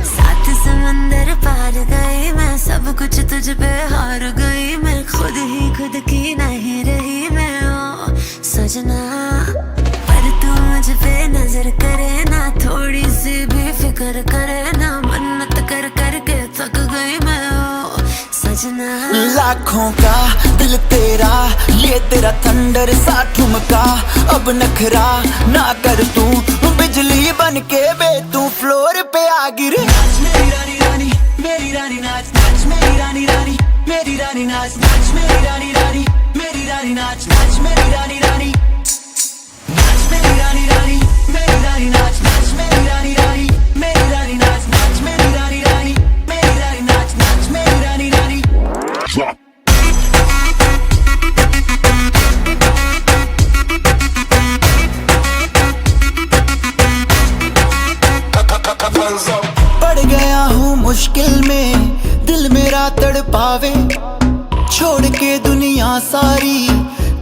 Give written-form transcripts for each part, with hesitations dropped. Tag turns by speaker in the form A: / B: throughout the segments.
A: सात समंदर पार गई मैं, सब कुछ तुझ पे हार गई मैं, खुद ही खुद की नहीं रही मैं ओ सजना। पर तू मुझ पे नजर करे ना, थोड़ी सी भी फिक्र करे ना, मन्नत कर करके थक गई मैं ओ सजना।
B: लाखों का दिल तेरा, ये तेरा थंडर सा ठुमका, अब नखरा ना कर तू, बिजली बन के बे तू फ्लोर पे आ गिर। नाच मेरी रानी रानी, मेरी रानी नाच, नाच मेरी रानी रानी, मेरी रानी नाच, नाच मेरी रानी रानी, मेरी रानी नाच, नाच मेरी रानी रानी, नाच मेरी रानी रानी, मेरी रानी नाच, नाच मेरी रानी रानी, मेरी रानी नाच, नाच मेरी रानी रानी, मेरी रानी नाच, नाच मेरी रानी रानी। पड़ गया हूँ मुश्किल में, दिल मेरा तड़पावे, छोड़ के दुनिया सारी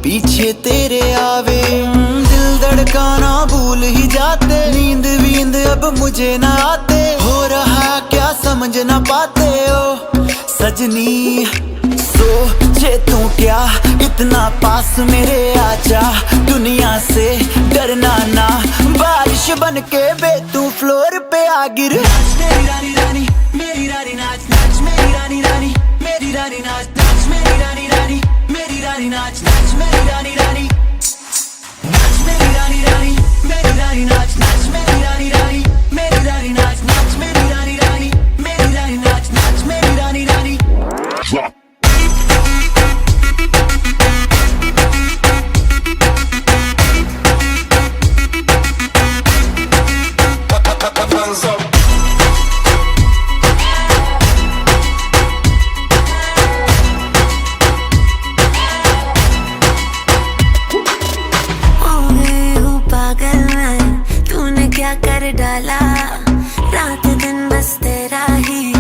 B: पीछे तेरे आवे। दिल धड़काना भूल ही जाते, नींद वींद अब मुझे ना आते, हो रहा क्या समझ ना पाते ओ सजनी। सोचे तू क्या इतना पास मेरे आजा, दुनिया से डरना ना, बारिश बन के बे तू फ्लोर पे आ गिर। नाच मेरी रानी रानी, मेरी रानी नाच, नाच मेरी रानी रानी, मेरी रानी नाच, नाच मेरी रानी रानी, मेरी रानी नाच, नाच मेरी रानी रानी, नाच मेरी रानी रानी, मेरी रानी नाच, नाच मेरी रानी रानी, मेरी रानी नाच, नाच मेरी रानी रानी, मेरी रानी नाच, नाच मेरी रानी रानी।
A: क्या कर डाला, रात दिन बस तेरा ही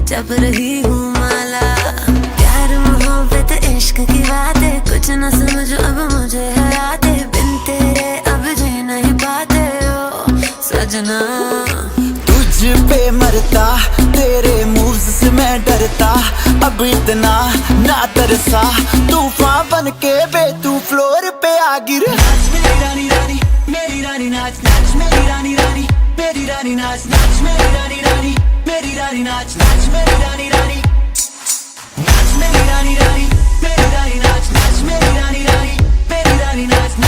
A: जब रही हूँ माला। प्यार मोहब्बत इश्क की बातें, कुछ न समझो अब मुझे हराते, बिन तेरे अब जी नहीं पाते ओ सजना।
B: तुझ पे मरता, तेरे मूव्स से मैं डरता, अब इतना ना तरसा, तूफान बन के बे तू फ्लोर पे आ गिर। नाच मेरी रानी रानी, मेरी रानी नाच, नाच मेरी रानी रानी, मेरी रानी नाच, नाच मेरी रानी रानी, मेरी रानी नाच, नाच मेरी रानी रानी, नाच मेरी रानी रानी, मेरी रानी नाच, नाच मेरी रानी रानी, मेरी रानी नाच।